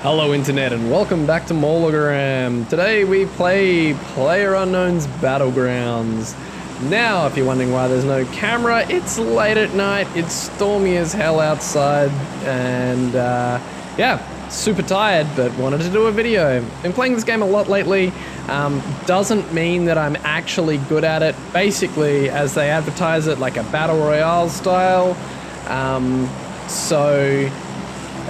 Hello Internet and welcome back to Maulogram. Today we play PlayerUnknown's Battlegrounds. Now, if you're wondering why there's no camera, it's late at night, it's stormy as hell outside, and yeah, super tired, but wanted to do a video. Been playing this game a lot lately. Doesn't mean that I'm actually good at it. Basically, as they advertise it, like a battle royale style. So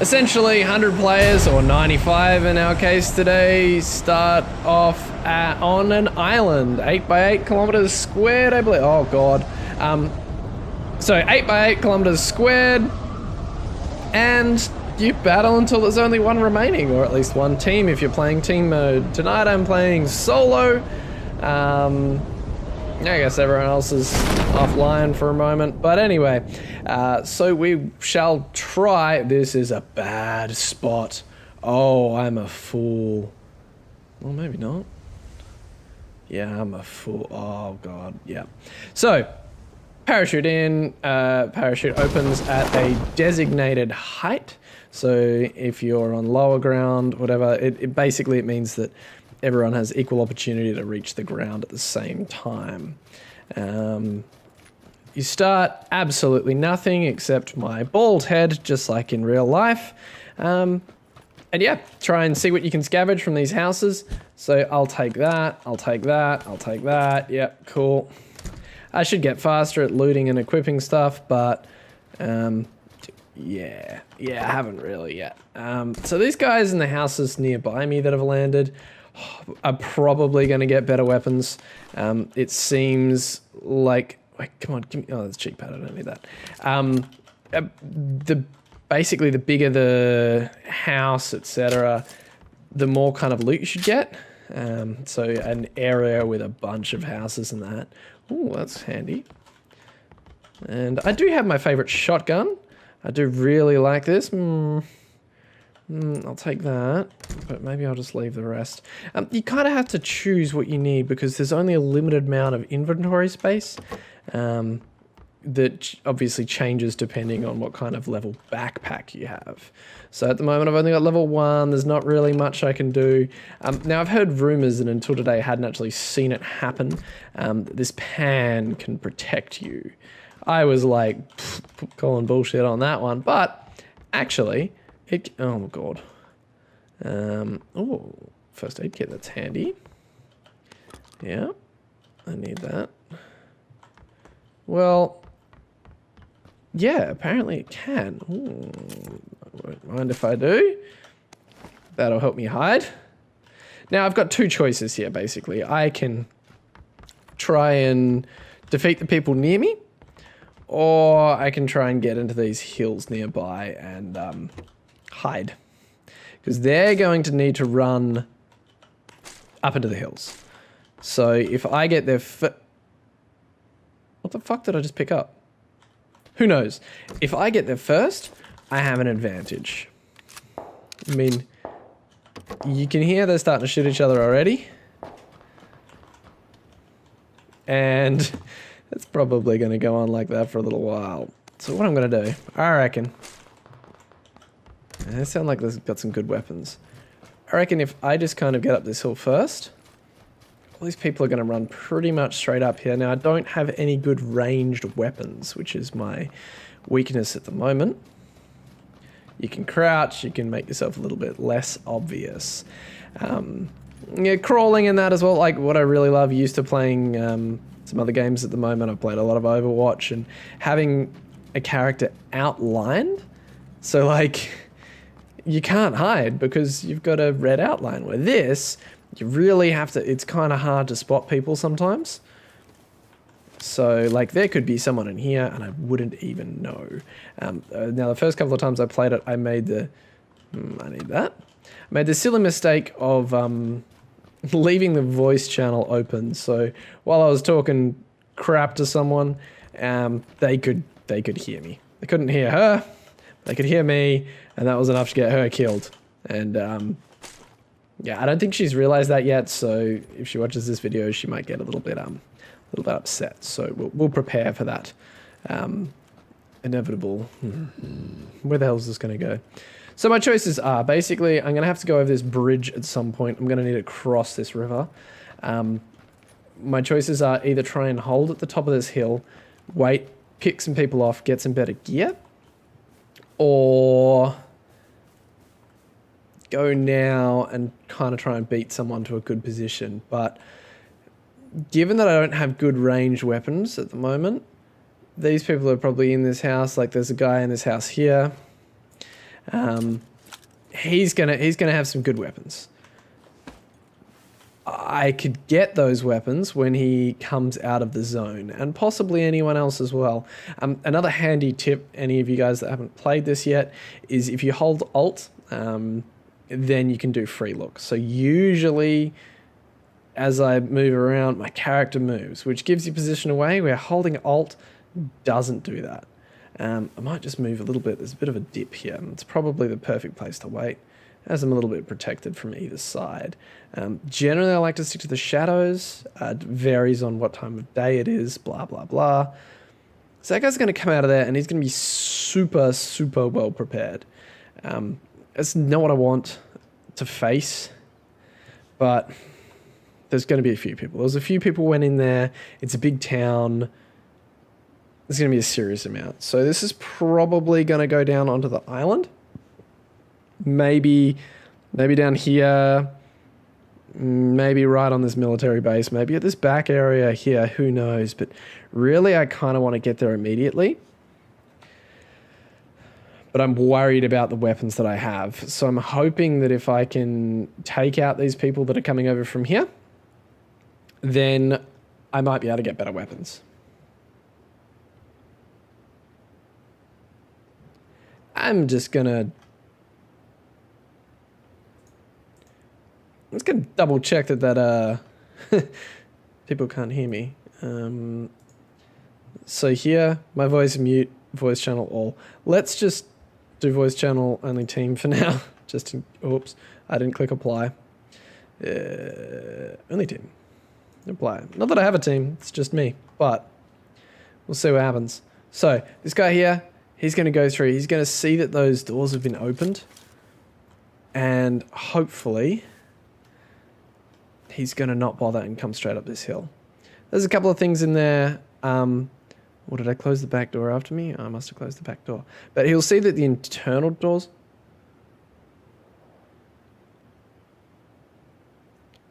essentially 100 players, or 95 in our case today, start off on an island, 8 by 8 kilometers squared, I believe. Oh god. So 8 by 8 kilometers squared, and you battle until there's only one remaining, or at least one team if you're playing team mode. Tonight I'm playing solo. I guess everyone else is offline for a moment, but anyway, so we shall try. This is a bad spot. Oh, I'm a fool. Well, maybe not. Yeah, I'm a fool. Oh god, yeah. So, parachute in, parachute opens at a designated height. So if you're on lower ground, whatever, it basically it means that everyone has equal opportunity to reach the ground at the same time. You start absolutely nothing except my bald head, just like in real life. And yeah, try and see what you can scavenge from these houses. So I'll take that, I'll take that, I'll take that. Yep, cool. I should get faster at looting and equipping stuff, but yeah, I haven't really yet. So these guys in the houses nearby me that have landed are probably going to get better weapons. It seems like... Wait, come on, give me... Oh, that's a cheek pad, I don't need that. Basically, the bigger the house, etc., the more kind of loot you should get. So an area with a bunch of houses and that. Ooh, that's handy. And I do have my favorite shotgun. I do really like this. I'll take that, but maybe I'll just leave the rest. You kind of have to choose what you need because there's only a limited amount of inventory space that obviously changes depending on what kind of level backpack you have. So at the moment I've only got level 1, there's not really much I can do. Now I've heard rumors, and until today I hadn't actually seen it happen, that this pan can protect you. I was like, calling bullshit on that one, but actually, oh my god. Oh, first aid kit, that's handy. Yeah, I need that. Well, yeah, apparently it can. Ooh, I won't mind if I do. That'll help me hide. Now, I've got two choices here, basically. I can try and defeat the people near me, or I can try and get into these hills nearby and hide. Because they're going to need to run up into the hills. So if I get there what the fuck did I just pick up? Who knows? If I get there first, I have an advantage. I mean, you can hear they're starting to shoot each other already. And it's probably going to go on like that for a little while. So what I'm going to do, I reckon... They sound like they've got some good weapons. I reckon if I just kind of get up this hill first, all these people are going to run pretty much straight up here. Now, I don't have any good ranged weapons, which is my weakness at the moment. You can crouch, you can make yourself a little bit less obvious. Yeah, crawling in that as well, like what I really love, used to playing some other games at the moment. I've played a lot of Overwatch, and having a character outlined, so like... you can't hide because you've got a red outline. Where this, you really have to, it's kind of hard to spot people sometimes. So like there could be someone in here and I wouldn't even know. Now the first couple of times I played it, I made the, I need that. I made the silly mistake of leaving the voice channel open. So while I was talking crap to someone, they could hear me. They couldn't hear her. They could hear me, and that was enough to get her killed. And yeah, I don't think she's realized that yet. So if she watches this video, she might get a little bit upset. So we'll prepare for that inevitable. Where the hell is this going to go? So my choices are, basically, I'm going to have to go over this bridge at some point. I'm going to need to cross this river. My choices are either try and hold at the top of this hill, wait, pick some people off, get some better gear, or go now and kind of try and beat someone to a good position. But given that I don't have good ranged weapons at the moment, these people are probably in this house. Like, there's a guy in this house here. He's gonna have some good weapons. I could get those weapons when he comes out of the zone, and possibly anyone else as well. Another handy tip, any of you guys that haven't played this yet, is if you hold Alt, then you can do free look. So usually, as I move around, my character moves, which gives you position away, where holding Alt doesn't do that. I might just move a little bit. There's a bit of a dip here. It's probably the perfect place to wait, as I'm a little bit protected from either side. Generally, I like to stick to the shadows. It varies on what time of day it is, blah, blah, blah. So that guy's going to come out of there, and he's going to be super, super well prepared. It's not what I want to face, but there's going to be a few people. There's a few people went in there. It's a big town. There's going to be a serious amount. So this is probably going to go down onto the island. Maybe down here. Maybe right on this military base. Maybe at this back area here. Who knows? But really, I kind of want to get there immediately. But I'm worried about the weapons that I have. So I'm hoping that if I can take out these people that are coming over from here, then I might be able to get better weapons. I'm just gonna double check that people can't hear me. So here, my voice mute, voice channel all. Let's just do voice channel only team for now. Oops, I didn't click apply. Only team. Apply. Not that I have a team, it's just me, but we'll see what happens. So this guy here, he's going to go through. He's going to see that those doors have been opened. And hopefully, he's going to not bother and come straight up this hill. There's a couple of things in there. Or did I close the back door after me? I must have closed the back door. But he'll see that the internal doors...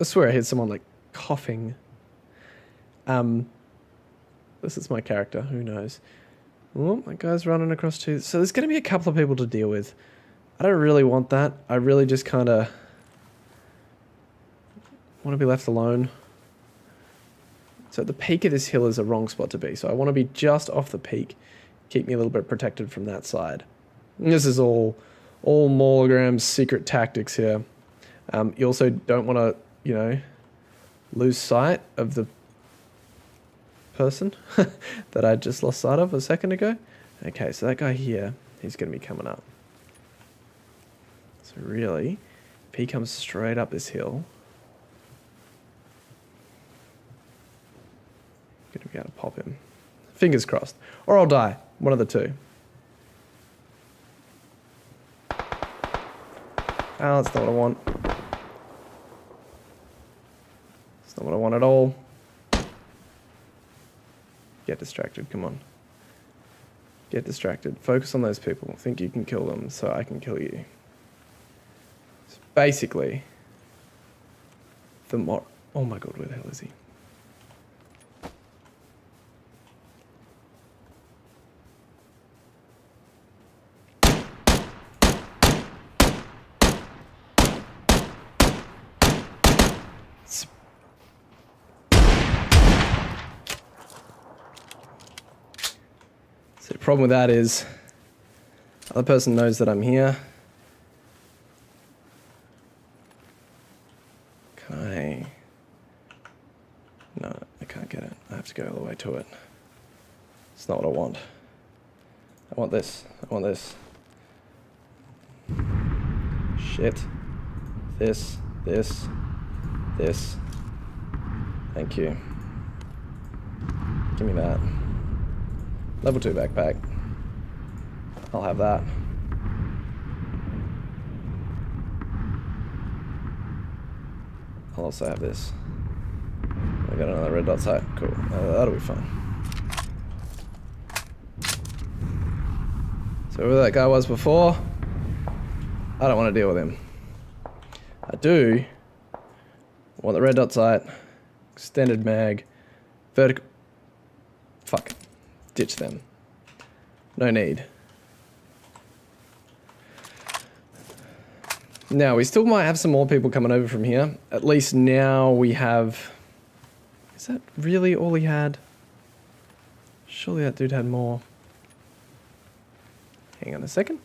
I swear I heard someone, like, coughing. This is my character. Who knows? Oh, that guy's running across too. So there's going to be a couple of people to deal with. I don't really want that. I really just kind of want to be left alone. So the peak of this hill is a wrong spot to be. So I want to be just off the peak. Keep me a little bit protected from that side. And this is all Maulogram's secret tactics here. You also don't want to, lose sight of the person that I just lost sight of a second ago. Okay, so that guy here, he's going to be coming up. So really, if he comes straight up this hill, I'm going to be able to pop him. Fingers crossed. Or I'll die. One of the two. Oh, that's not what I want. That's not what I want at all. Get distracted, come on. Get distracted. Focus on those people. Think you can kill them so I can kill you. So basically, oh my god, where the hell is he? So the problem with that is, the other person knows that I'm here. Can I? No, I can't get it. I have to go all the way to it. It's not what I want. I want this. I want this. Shit. This. Thank you. Give me that. Level 2 backpack. I'll have that. I'll also have this. I got another red dot sight. Cool. That'll be fun. So whoever that guy was before, I don't want to deal with him. I do want the red dot sight, extended mag, vertical. Fuck. Ditch them. No need. Now, we still might have some more people coming over from here. At least now we have... Is that really all he had? Surely that dude had more. Hang on a second.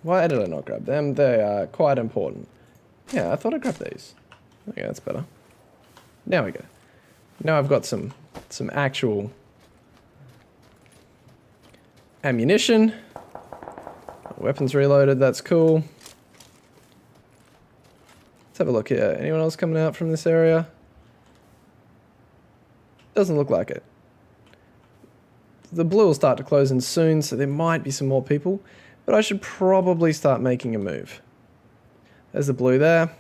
Why did I not grab them? They are quite important. Yeah, I thought I grabbed these. Okay, that's better. Now we go. Now I've got some actual ammunition. Weapons reloaded, that's cool. Let's have a look here. Anyone else coming out from this area? Doesn't look like it. The blue will start to close in soon, so there might be some more people, but I should probably start making a move. There's the blue there.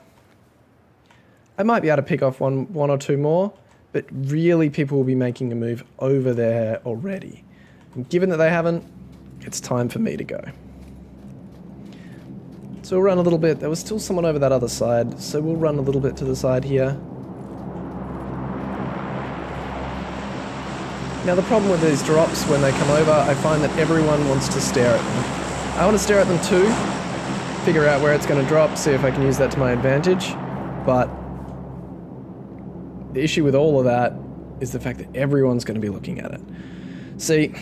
I might be able to pick off one or two more, but really people will be making a move over there already. And given that they haven't, it's time for me to go. So we'll run a little bit. There was still someone over that other side, so we'll run a little bit to the side here. Now the problem with these drops when they come over, I find that everyone wants to stare at them. I want to stare at them too, figure out where it's going to drop, see if I can use that to my advantage, but the issue with all of that is the fact that everyone's going to be looking at it. See,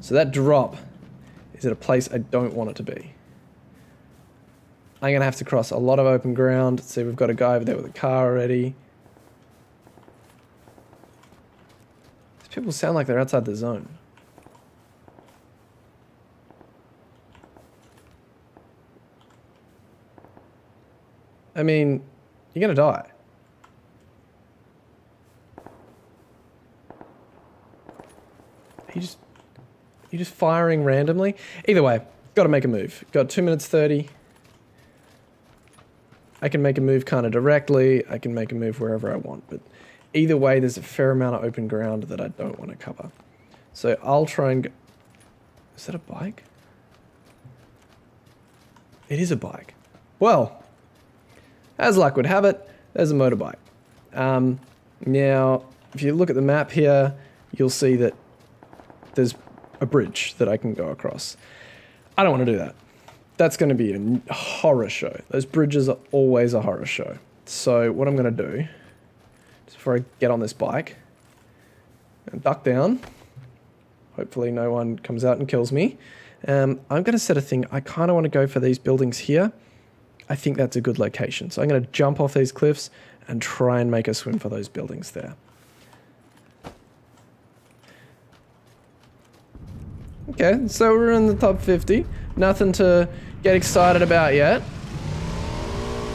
so that drop is at a place I don't want it to be. I'm going to have to cross a lot of open ground. See, we've got a guy over there with a car already. These people sound like they're outside the zone. I mean, you're going to die. You're just firing randomly. Either way, got to make a move. Got 2 minutes 30. I can make a move kind of directly. I can make a move wherever I want. But either way, there's a fair amount of open ground that I don't want to cover. So I'll try and go... Is that a bike? It is a bike. Well, as luck would have it, there's a motorbike. Now, if you look at the map here, you'll see that there's a bridge that I can go across. I don't want to do that. That's going to be a horror show. Those bridges are always a horror show. So what I'm going to do is before I get on this bike, and duck down. Hopefully no one comes out and kills me. I'm going to set a thing. I kind of want to go for these buildings here. I think that's a good location. So I'm going to jump off these cliffs and try and make a swim for those buildings there. Okay, so we're in the top 50. Nothing to get excited about yet.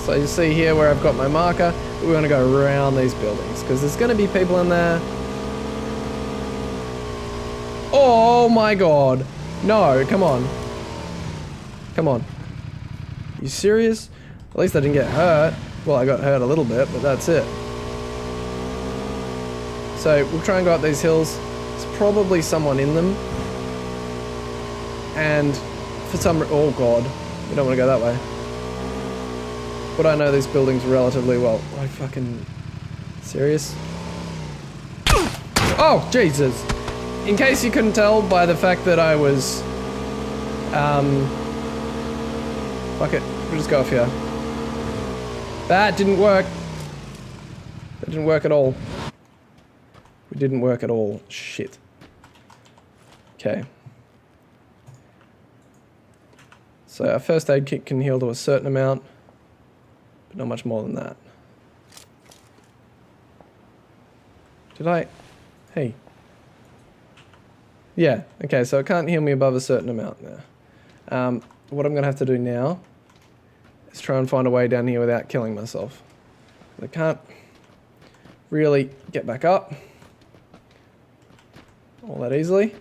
So you see here where I've got my marker. We're going to go around these buildings because there's going to be people in there. Oh my god. No, come on. Come on. You serious? At least I didn't get hurt. Well, I got hurt a little bit, but that's it. So we'll try and go up these hills. There's probably someone in them. And for some... Oh god. We don't want to go that way. But I know these buildings relatively well. I fucking... Serious? Oh, Jesus! In case you couldn't tell by the fact that I was... Fuck it. We'll just go off here. That didn't work. That didn't work at all. It didn't work at all. Shit. Okay. So our first aid kit can heal to a certain amount, but not much more than that. Did I? Hey. Yeah, okay, so it can't heal me above a certain amount now. What I'm going to have to do now is try and find a way down here without killing myself. I can't really get back up all that easily.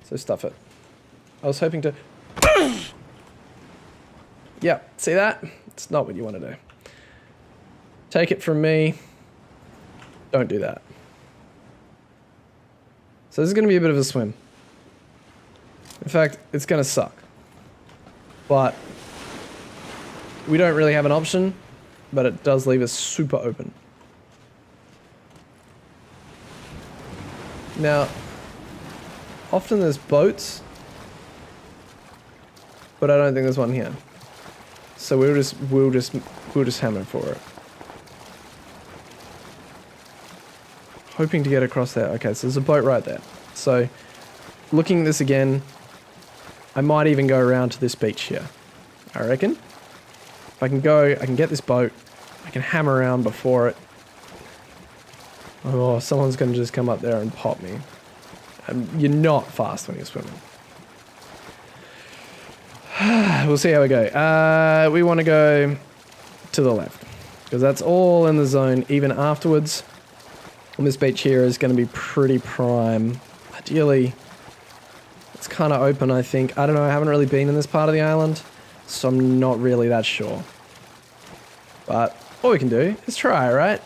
So stuff it. I was hoping to... Yeah, see that? It's not what you want to do. Take it from me. Don't do that. So this is going to be a bit of a swim. In fact, it's going to suck. But we don't really have an option, but it does leave us super open. Now, often there's boats, but I don't think there's one here. So we'll just hammer for it. Hoping to get across there. Okay, so there's a boat right there. So, looking at this again, I might even go around to this beach here. I reckon. If I can go, I can get this boat. I can hammer around before it. Oh, someone's going to just come up there and pop me. You're not fast when you're swimming. We'll see how we go. We want to go to the left, because that's all in the zone, even afterwards. And this beach here is going to be pretty prime. Ideally, it's kind of open, I think. I don't know, I haven't really been in this part of the island, so I'm not really that sure. But all we can do is try, right?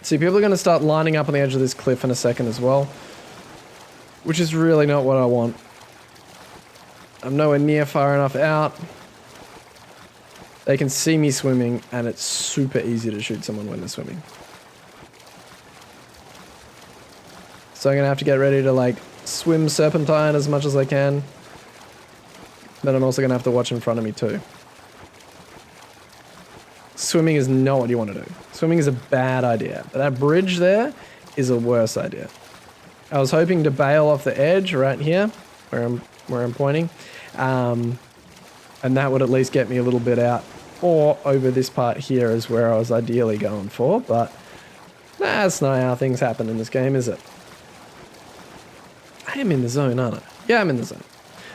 See, people are going to start lining up on the edge of this cliff in a second as well, which is really not what I want. I'm nowhere near far enough out. They can see me swimming, and it's super easy to shoot someone when they're swimming. So I'm going to have to get ready to, like, swim serpentine as much as I can. Then I'm also going to have to watch in front of me too. Swimming is not what you want to do. Swimming is a bad idea. But that bridge there is a worse idea. I was hoping to bail off the edge right here, where I'm pointing. And that would at least get me a little bit out. Or over this part here is where I was ideally going for. But that's not how things happen in this game, is it? I am in the zone, aren't I? Yeah, I'm in the zone.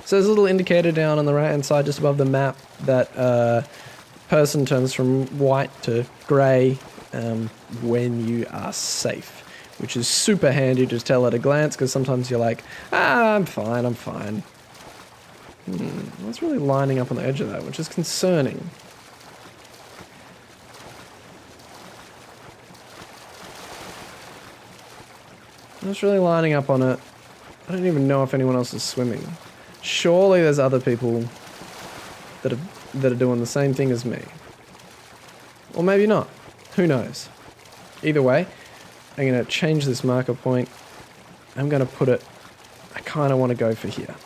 So there's a little indicator down on the right hand side just above the map that person turns from white to grey when you are safe, which is super handy to tell at a glance, because sometimes you're like, I'm fine. I was really lining up on the edge of that, which is concerning. I was really lining up on it. I don't even know if anyone else is swimming. Surely there's other people that are doing the same thing as me. Or maybe not. Who knows? Either way, I'm going to change this marker point. I'm going to put it... I kind of want to go for here.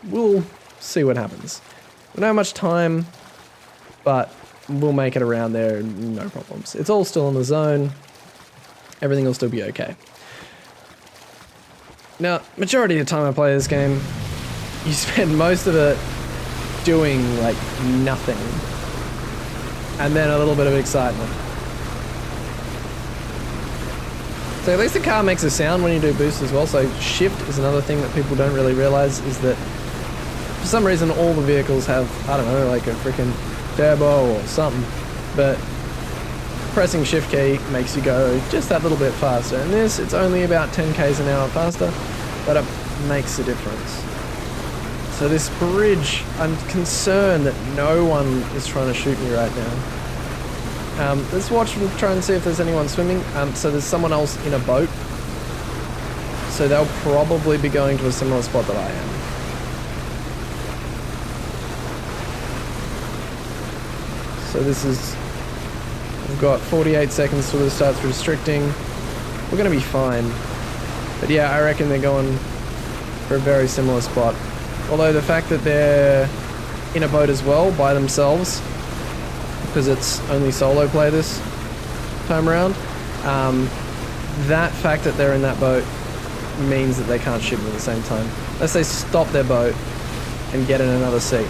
We'll see what happens. We don't have much time, but we'll make it around there, no problems. It's all still in the zone. Everything will still be okay. Now, majority of the time I play this game, you spend most of it doing, like, nothing. And then a little bit of excitement. So at least the car makes a sound when you do boost as well, so shift is another thing that people don't really realize, is that for some reason all the vehicles have, I don't know, like a freaking turbo or something, but pressing shift key makes you go just that little bit faster. And this, it's only about 10 k's an hour faster, but it makes a difference. So this bridge, I'm concerned that no one is trying to shoot me right now. Let's watch and try and see if there's anyone swimming. So there's someone else in a boat. So they'll probably be going to a similar spot that I am. So this is... We've got 48 seconds till this starts restricting. We're going to be fine. But yeah, I reckon they're going for a very similar spot. Although the fact that they're in a boat as well, by themselves, because it's only solo play this time around, that fact that they're in that boat means that they can't shoot me at the same time. Unless they stop their boat and get in another seat.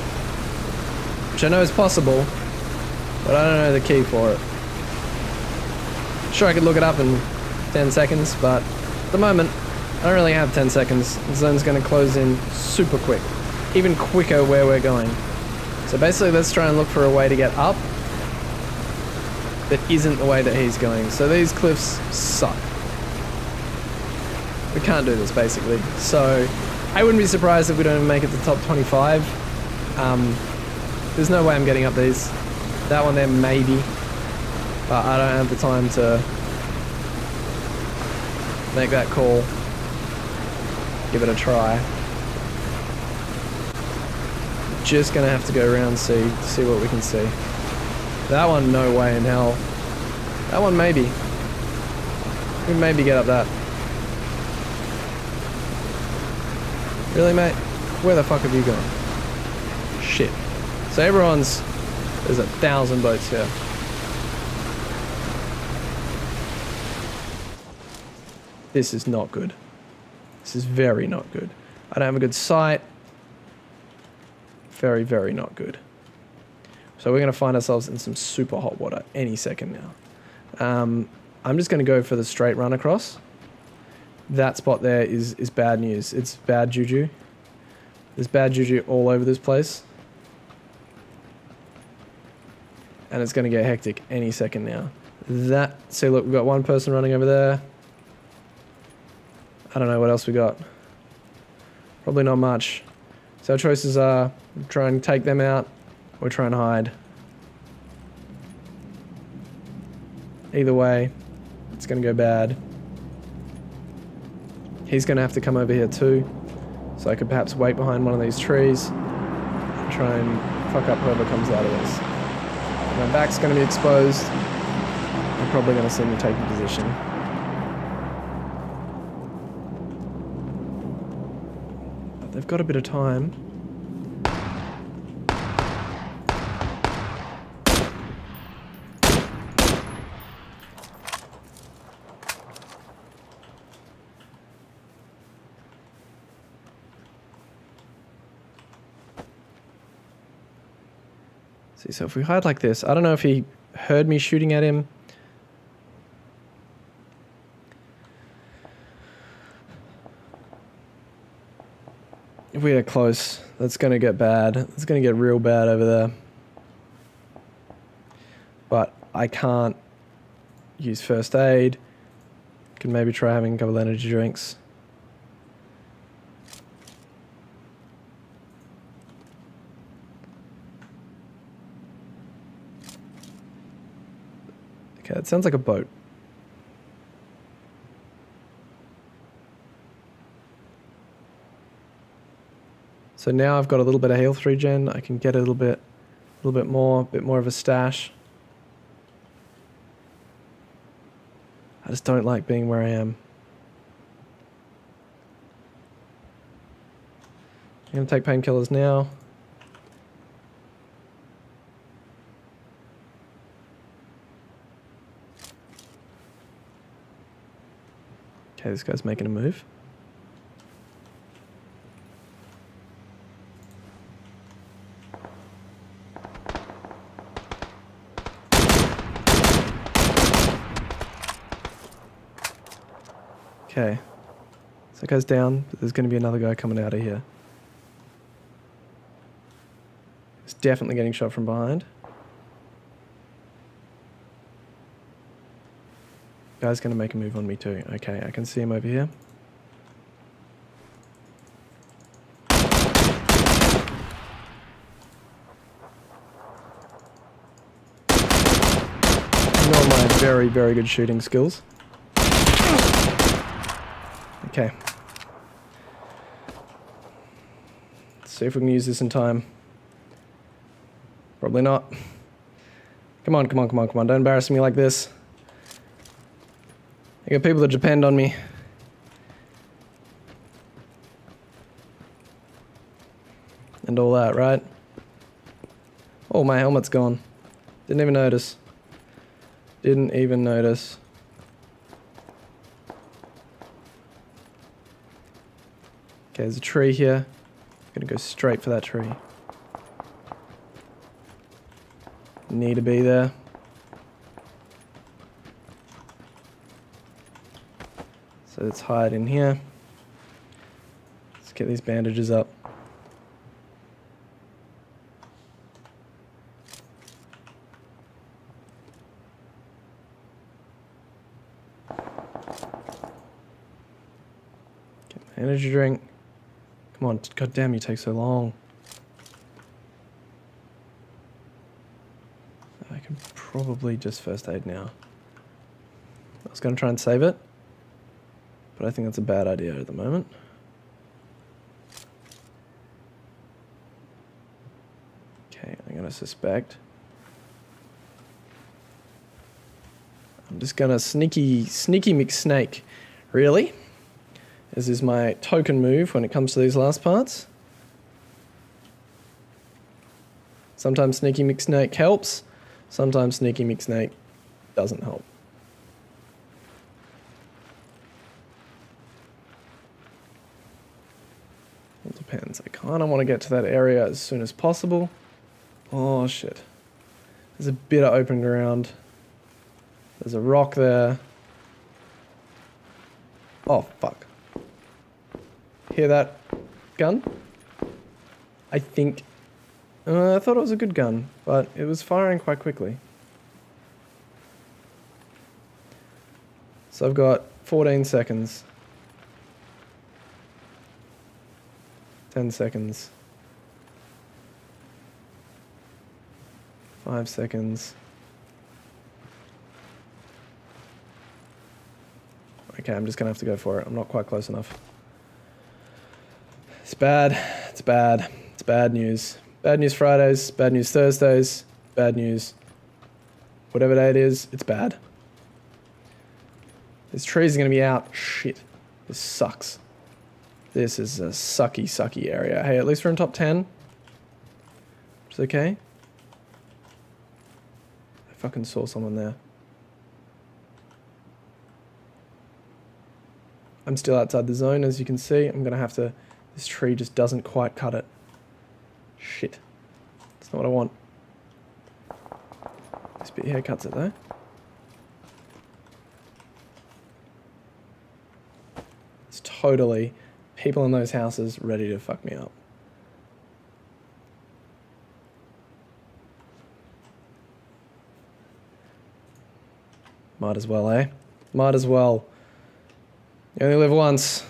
Which I know is possible, but I don't know the key for it. Sure, I could look it up in 10 seconds, but at the moment, I don't really have 10 seconds. The zone's going to close in super quick. Even quicker where we're going. So basically, let's try and look for a way to get up. that isn't the way that he's going. So these cliffs suck. We can't do this, basically. So I wouldn't be surprised if we don't even make it to top 25. There's no way I'm getting up these. That one there, maybe. But I don't have the time to make that call. Give it a try. Just gonna have to go around and see what we can see. That one, no way in hell. That one, maybe. We maybe get up that. Really, mate? Where the fuck have you gone? Shit. So everyone's... There's 1,000 boats here. This is not good. This is very not good. I don't have a good sight. Very, very not good. So we're going to find ourselves in some super hot water any second now. I'm just going to go for the straight run across. That spot there is bad news. It's bad juju. There's bad juju all over this place. And it's going to get hectic any second now. See, look, we've got one person running over there. I don't know what else we got. Probably not much. So our choices are try and take them out or try and hide. Either way, it's going to go bad. He's going to have to come over here too. So I could perhaps wait behind one of these trees and try and fuck up whoever comes out of this. My back's going to be exposed. I'm probably going to see me taking position. But they've got a bit of time. See, so if we hide like this, I don't know if he heard me shooting at him. If we are close, that's going to get bad. It's going to get real bad over there. But I can't use first aid. Can maybe try having a couple of energy drinks. Okay, it sounds like a boat. So now I've got a little bit of health regen. I can get a little bit more of a stash. I just don't like being where I am. I'm gonna take painkillers now. Okay, this guy's making a move. Okay, so that guy's down, but there's going to be another guy coming out of here. He's definitely getting shot from behind. Guy's going to make a move on me too. Okay, I can see him over here. Ignore my very, very good shooting skills. Okay. Let's see if we can use this in time. Probably not. Come on, come on, come on, come on. Don't embarrass me like this. I got people that depend on me. And all that, right? Oh, my helmet's gone. Didn't even notice. Didn't even notice. Okay, there's a tree here. I'm gonna go straight for that tree. Need to be there. So let's hide in here. Let's get these bandages up. Energy drink. Come on, god damn, you take so long. I can probably just first aid now. I was going to try and save it, but I think that's a bad idea at the moment. Okay, I'm going to suspect. I'm just going to sneaky McSnake. Really? This is my token move when it comes to these last parts. Sometimes sneaky McSnake helps. Sometimes sneaky McSnake doesn't help. It depends. I kind of want to get to that area as soon as possible. Oh shit. There's a bit of open ground. There's a rock there. Oh fuck. Hear that gun? I think... I thought it was a good gun, but it was firing quite quickly. So I've got 14 seconds. 10 seconds. 5 seconds. Okay, I'm just gonna have to go for it. I'm not quite close enough. It's bad. It's bad. It's bad news. Bad news Fridays, bad news Thursdays, bad news whatever day it is, it's bad. This trees are going to be out. Shit. This sucks. This is a sucky area. Hey, at least we're in top 10. It's okay. I fucking saw someone there. I'm still outside the zone, as you can see. I'm going to have to... This tree just doesn't quite cut it. Shit. That's not what I want. This bit here cuts it though. It's totally people in those houses ready to fuck me up. Might as well, eh? Might as well. You only live once.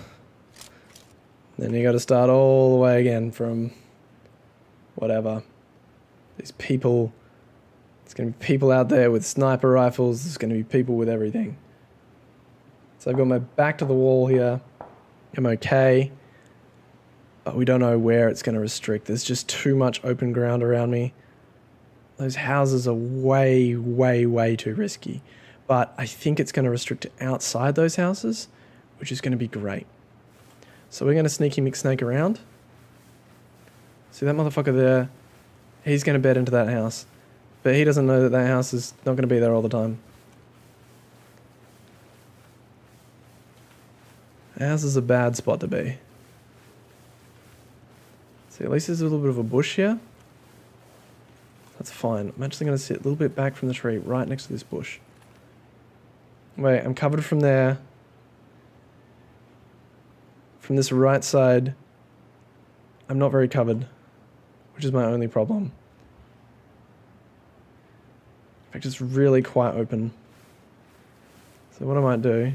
Then you got to start all the way again from whatever. These people, there's going to be people out there with sniper rifles. There's going to be people with everything. So I've got my back to the wall here. I'm okay. But we don't know where it's going to restrict. There's just too much open ground around me. Those houses are way, way, way too risky. But I think it's going to restrict to outside those houses, which is going to be great. So we're going to sneaky McSnake around. See that motherfucker there? He's going to bed into that house. But he doesn't know that that house is not going to be there all the time. That house is a bad spot to be. See, at least there's a little bit of a bush here. That's fine. I'm actually going to sit a little bit back from the tree, right next to this bush. Wait, I'm covered from there. From this right side, I'm not very covered, which is my only problem. In fact, it's really quite open. So what I might do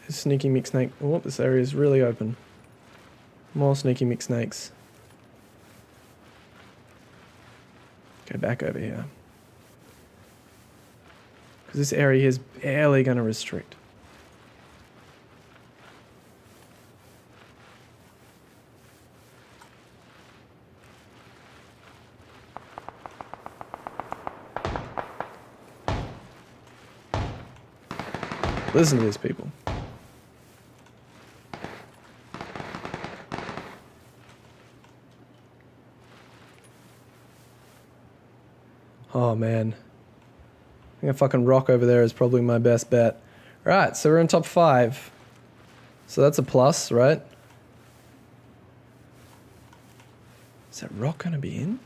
is sneaky McSnake. Oh, this area is really open. More sneaky McSnakes. Go back over here. Because this area is barely going to restrict. Listen to these people. Oh man. I think a fucking rock over there is probably my best bet. Right, so we're in top 5. So that's a plus, right? Is that rock going to be in?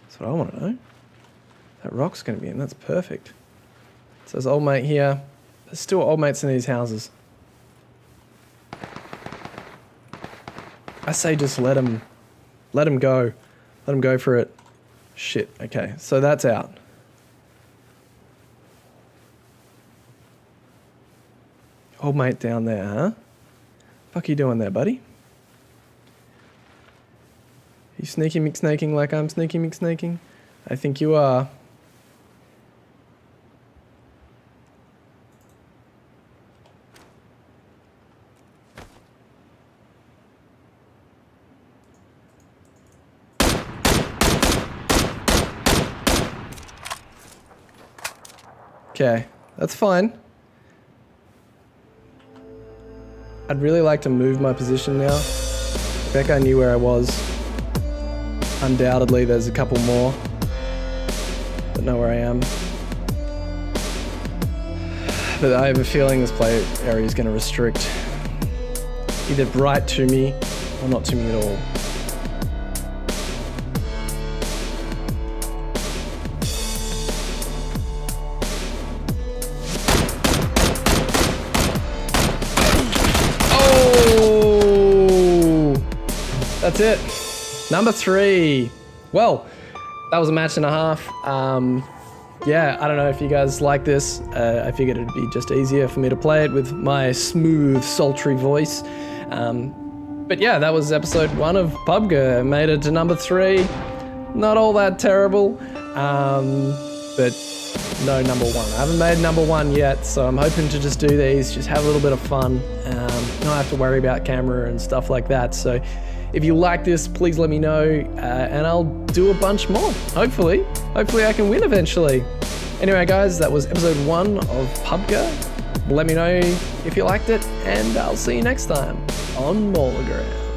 That's what I want to know. That rock's going to be in. That's perfect. So there's old mate here. There's still old mates in these houses. I say just let him go. Let him go for it. Shit, okay. So that's out. Old mate down there, huh? Fuck you doing there, buddy? You sneaky McSnaking like I'm sneaky McSnaking? I think you are. Okay, that's fine. I'd really like to move my position now. I think I knew where I was. Undoubtedly, there's a couple more that know where I am. But I have a feeling this play area is going to restrict either right to me or not to me at all. That's it. Number 3. Well, that was a match and a half. Yeah, I don't know if you guys like this. I figured it'd be just easier for me to play it with my smooth, sultry voice. But yeah, that was episode 1 of PUBG. Made it to number 3. Not all that terrible, but no number 1. I haven't made number 1 yet, so I'm hoping to just do these, just have a little bit of fun. Not have to worry about camera and stuff like that. So if you like this, please let me know, and I'll do a bunch more. Hopefully I can win eventually. Anyway, guys, that was episode 1 of PUBG. Let me know if you liked it, and I'll see you next time on Maulogram.